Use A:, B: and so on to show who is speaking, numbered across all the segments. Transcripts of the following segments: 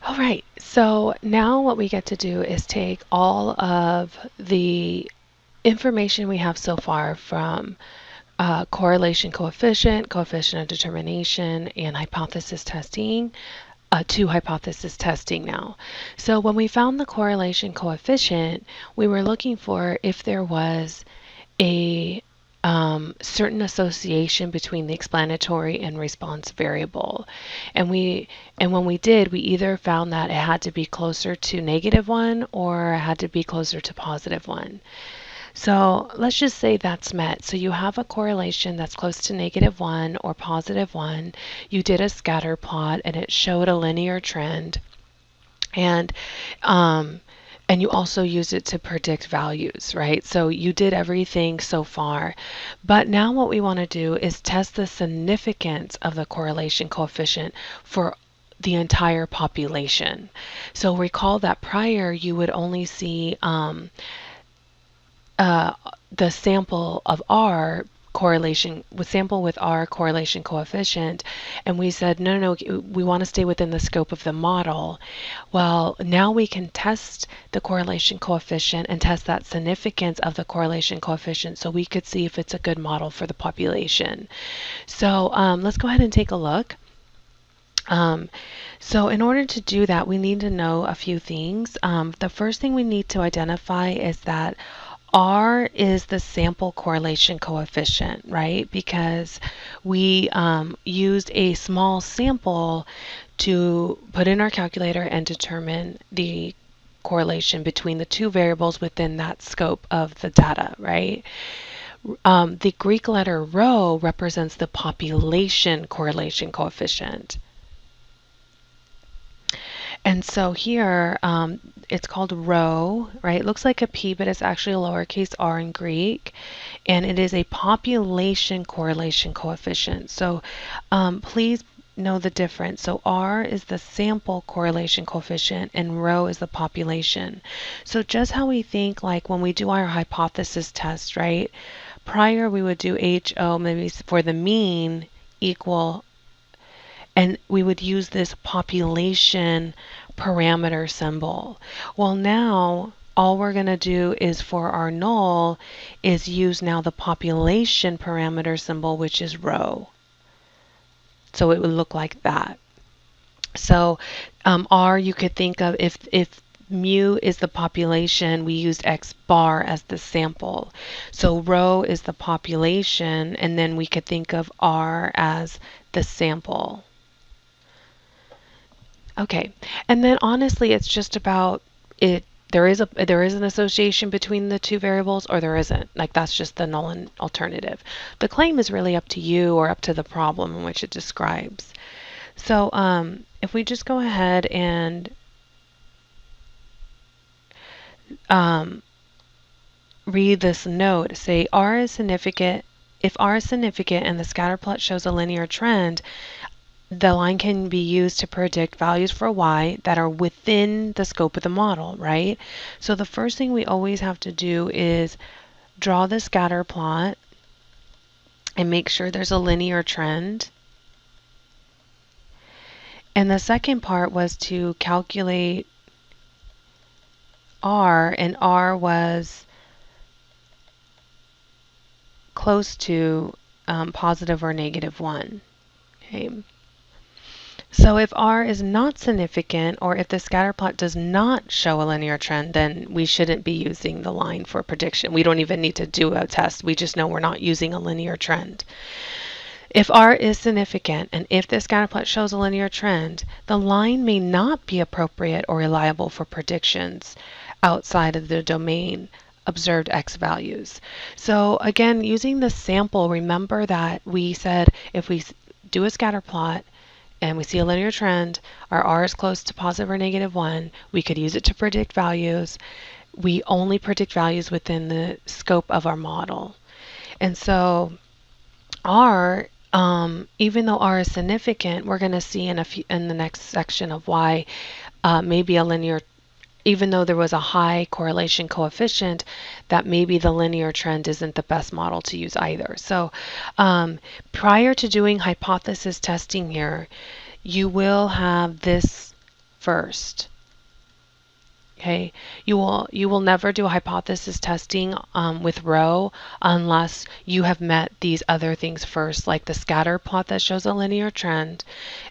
A: All right, so now what we get to do is take all of the information we have so far from correlation coefficient, coefficient of determination, and hypothesis testing to hypothesis testing now. So when we found the correlation coefficient, we were looking for if there was a certain association between the explanatory and response variable. And when we did, we either found that it had to be closer to -1 or it had to be closer to +1. So let's just say that's met. So you have a correlation that's close to -1 or +1. You did a scatter plot and it showed a linear trend. And um, and you also use it to predict values, right? So you did everything so far. But now what we want to do is test the significance of the correlation coefficient for the entire population. So recall that prior you would only see uh, the sample of R correlation with sample with R correlation coefficient, and we said no, we want to stay within the scope of the model. Well, now we can test the correlation coefficient and test that significance of the correlation coefficient so we could see if it's a good model for the population. So let's go ahead and take a look. So in order to do that, we need to know a few things. The first thing we need to identify is that R is the sample correlation coefficient, right? Because we used a small sample to put in our calculator and determine the correlation between the two variables within that scope of the data, right? The Greek letter rho represents the population correlation coefficient. And so here, it's called rho, right? It looks like a P, but it's actually a lowercase r in Greek. And it is a population correlation coefficient. So please know the difference. So R is the sample correlation coefficient and rho is the population. So just how we think like when we do our hypothesis test, right? Prior we would do HO maybe for the mean equal, and we would use this population parameter symbol. Well, now all we're going to do is for our null is use now the population parameter symbol, which is rho. So it would look like that. So R, you could think of if mu is the population, we used x bar as the sample. So rho is the population, and then we could think of R as the sample. Okay, and then honestly, it's just about it. There is an association between the two variables, or there isn't. Like that's just the null and alternative. The claim is really up to you or up to the problem in which it describes. So if we just go ahead and read this note, say R is significant. If R is significant and the scatter plot shows a linear trend, the line can be used to predict values for y that are within the scope of the model, right? So the first thing we always have to do is draw the scatter plot and make sure there's a linear trend. And the second part was to calculate R, and R was close to positive or -1. Okay. So if R is not significant, or if the scatter plot does not show a linear trend, then we shouldn't be using the line for prediction. We don't even need to do a test. We just know we're not using a linear trend. If R is significant, and if the scatter plot shows a linear trend, the line may not be appropriate or reliable for predictions outside of the domain observed x values. So again, using the sample, remember that we said if we do a scatter plot, and we see a linear trend, our R is close to positive or -1, we could use it to predict values. We only predict values within the scope of our model. And so R, even though R is significant, we're going to see in the next section of why maybe a linear, even though there was a high correlation coefficient, that maybe the linear trend isn't the best model to use either. So prior to doing hypothesis testing here, you will have this first. Okay, you will never do hypothesis testing with rho unless you have met these other things first, like the scatter plot that shows a linear trend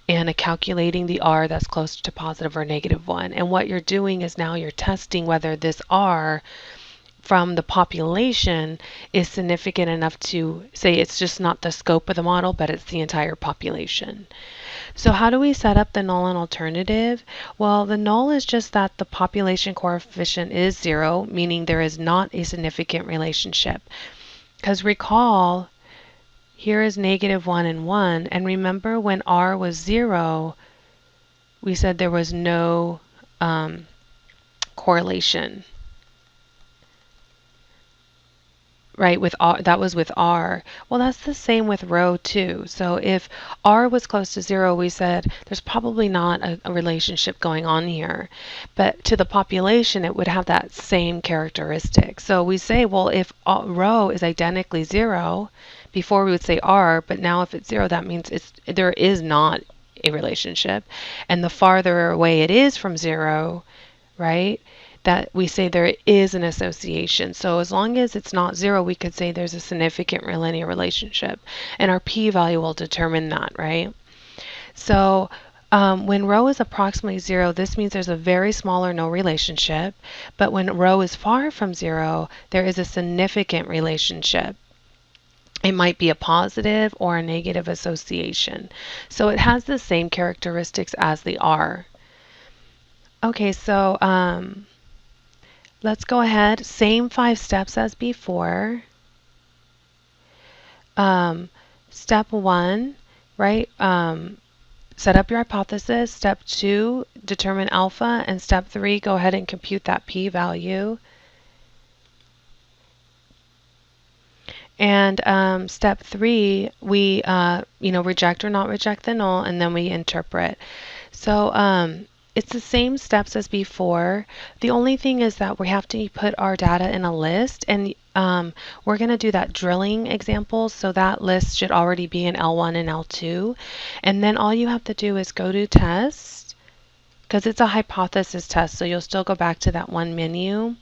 A: and a calculating the R that's close to positive or negative 1. And what you're doing is now you're testing whether this R from the population is significant enough to say it's just not the scope of the model, but it's the entire population. So how do we set up the null and alternative? Well, the null is just that the population coefficient is 0, meaning there is not a significant relationship. Because recall, here is negative 1 and 1. And remember when R was 0, we said there was no correlation. Right, with R, that was with R. Well, that's the same with rho too. So if R was close to 0, we said there's probably not a relationship going on here. But to the population, it would have that same characteristic. So we say, well, if rho is identically 0, before we would say R, but now if it's 0, that means there is not a relationship. And the farther away it is from 0, right, that we say there is an association. So as long as it's not 0, we could say there's a significant linear relationship. And our p-value will determine that, right? So when rho is approximately 0, this means there's a very small or no relationship. But when rho is far from 0, there is a significant relationship. It might be a positive or a negative association. So it has the same characteristics as the R. Okay, so let's go ahead, same 5 steps as before. Step 1, right? Set up your hypothesis. Step 2, determine alpha. And step 3, go ahead and compute that p-value. And step 3, we reject or not reject the null, and then we interpret. So it's the same steps as before. The only thing is that we have to put our data in a list, and we're going to do that drilling example, so that list should already be in L1 and L2. And then all you have to do is go to test, because it's a hypothesis test, so you'll still go back to that one menu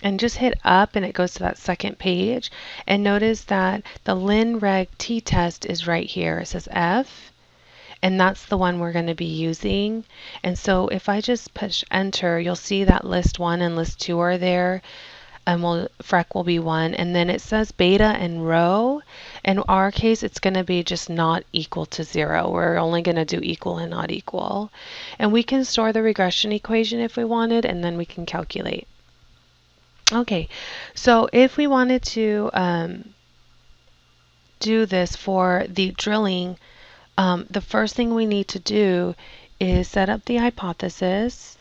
A: and just hit up, and it goes to that second page. And notice that the linreg t-test is right here. It says F. And that's the one we're going to be using. And so if I just push enter, you'll see that list 1 and list 2 are there. And FREC will be 1. And then it says beta and rho. In our case, it's going to be just not equal to 0. We're only going to do equal and not equal. And we can store the regression equation if we wanted, and then we can calculate. Okay, so if we wanted to do this for the drilling, the first thing we need to do is set up the hypothesis.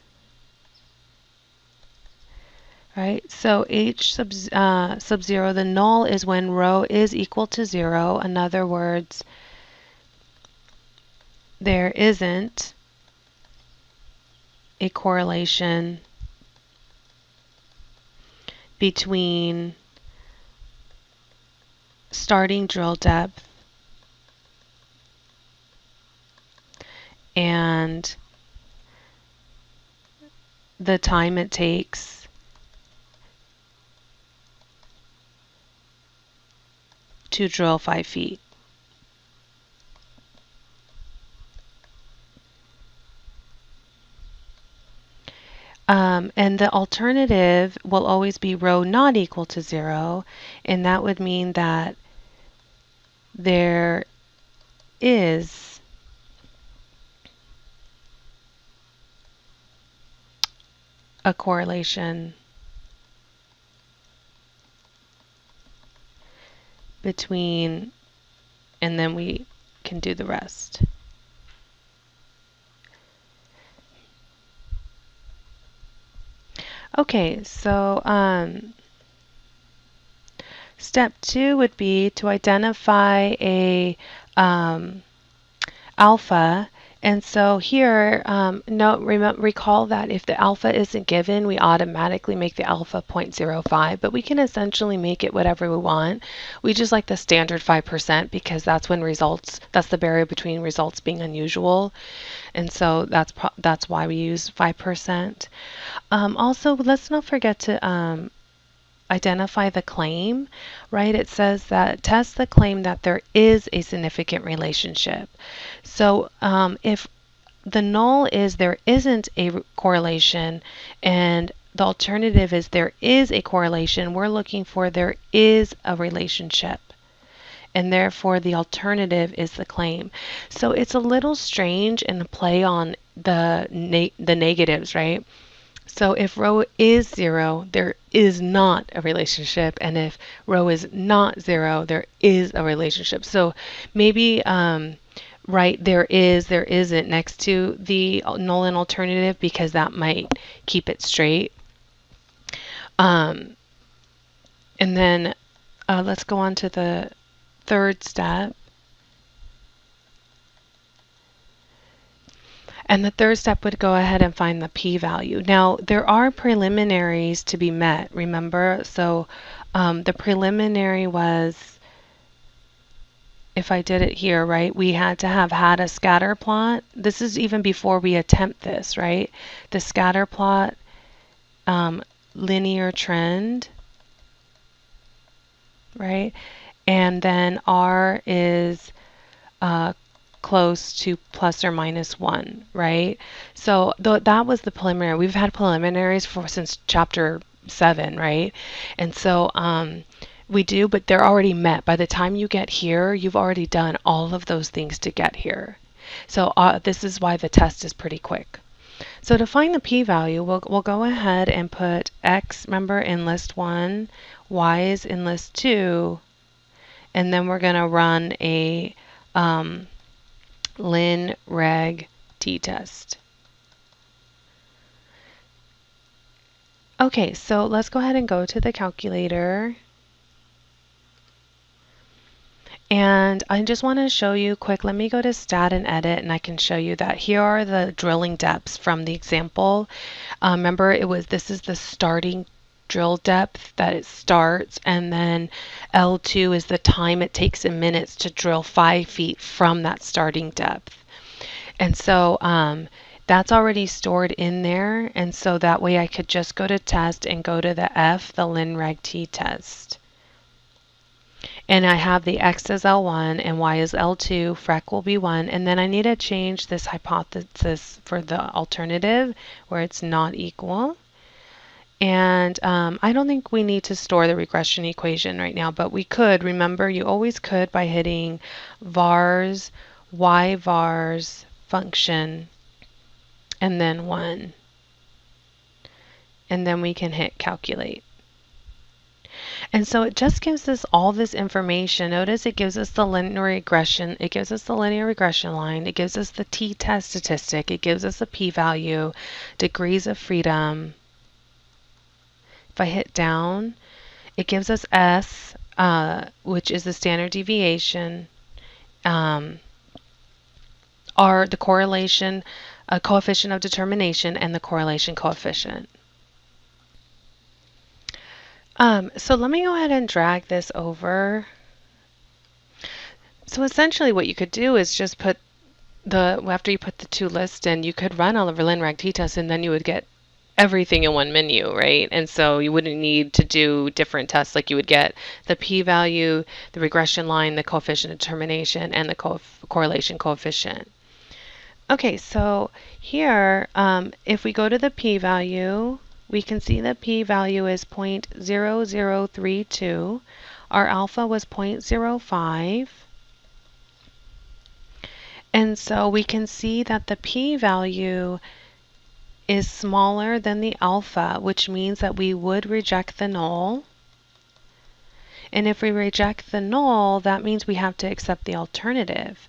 A: Right, so H sub 0, the null is when rho is equal to 0. In other words, there isn't a correlation between starting drill depth and the time it takes to drill 5 feet. And the alternative will always be rho not equal to 0, and that would mean that there is a correlation between, and then we can do the rest. Okay, so step 2 would be to identify a alpha, And so here, recall that if the alpha isn't given, we automatically make the alpha 0.05, but we can essentially make it whatever we want. We just like the standard 5% because that's when results, that's the barrier between results being unusual. And so that's why we use 5%. Also, let's not forget to identify the claim, right? It says that test the claim that there is a significant relationship. So if the null is there isn't a correlation and the alternative is there is a correlation, we're looking for there is a relationship. And therefore the alternative is the claim. So it's a little strange in the play on the negatives, right? So if rho is 0, there is not a relationship. And if rho is not 0, there is a relationship. So maybe write there isn't next to the null and alternative because that might keep it straight. And then let's go on to the third step. And the third step would go ahead and find the p-value. Now, there are preliminaries to be met, remember? So the preliminary was, if I did it here, right, we had to have had a scatter plot. This is even before we attempt this, right? The scatter plot, linear trend, right? And then R is close to plus or minus 1, right? So that was the preliminary. We've had preliminaries since chapter 7, right? And so we do, but they're already met. By the time you get here, you've already done all of those things to get here. So this is why the test is pretty quick. So to find the p-value, we'll go ahead and put x, remember, in list 1, y is in list 2, and then we're going to run a lin reg t-test. Okay, so let's go ahead and go to the calculator. And I just want to show you quick, let me go to stat and edit and I can show you that here are the drilling depths from the example. Remember this is the starting drill depth that it starts, and then L2 is the time it takes in minutes to drill 5 feet from that starting depth. And so that's already stored in there, and so that way I could just go to test and go to the F, the lin reg t test. And I have the x as L1 and y is L2, frec will be 1, and then I need to change this hypothesis for the alternative where it's not equal. And I don't think we need to store the regression equation right now, but we could. Remember, you always could by hitting vars, y vars, function, and then 1. And then we can hit calculate. And so it just gives us all this information. Notice it gives us the linear regression. It gives us the linear regression line. It gives us the t-test statistic. It gives us a p-value, degrees of freedom. If I hit down, it gives us S, which is the standard deviation, R, the correlation coefficient of determination, and the correlation coefficient. So let me go ahead and drag this over. So essentially what you could do is just put after you put the two lists in, you could run all of lin reg t-test and then you would get everything in one menu, right? And so you wouldn't need to do different tests. Like you would get the p-value, the regression line, the coefficient determination, and the correlation coefficient. Okay, so here, if we go to the p-value, we can see the p-value is 0.0032. Our alpha was 0.05. And so we can see that the p-value is smaller than the alpha, which means that we would reject the null. And if we reject the null, that means we have to accept the alternative.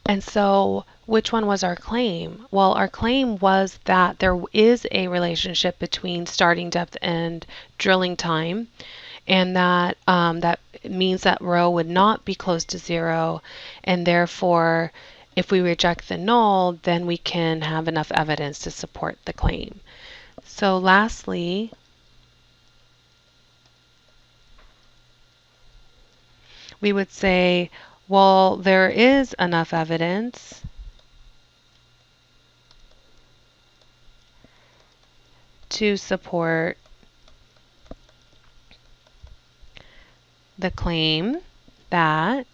A: And so which one was our claim? Well, our claim was that there is a relationship between starting depth and drilling time, and that that means that rho would not be close to 0, and therefore If we reject the null, then we can have enough evidence to support the claim. So lastly, we would say, well, there is enough evidence to support the claim that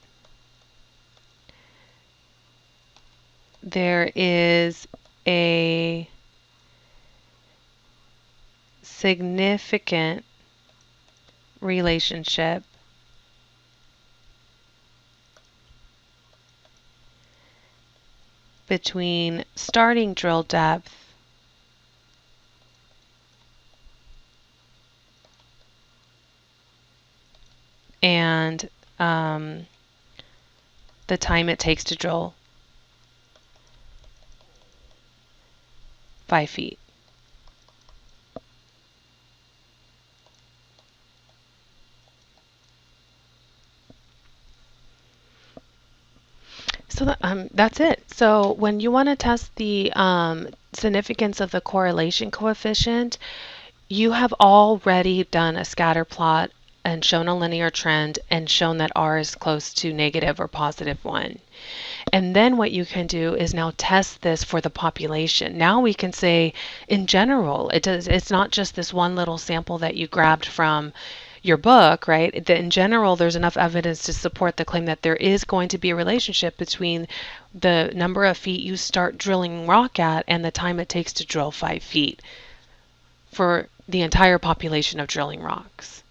A: there is a significant relationship between starting drill depth and the time it takes to drill 5 feet. So that's it. So when you want to test the significance of the correlation coefficient, you have already done a scatter plot and shown a linear trend and shown that R is close to negative or positive 1. And then what you can do is now test this for the population. Now we can say, in general, it's not just this one little sample that you grabbed from your book, right? That in general, there's enough evidence to support the claim that there is going to be a relationship between the number of feet you start drilling rock at and the time it takes to drill 5 feet for the entire population of drilling rocks.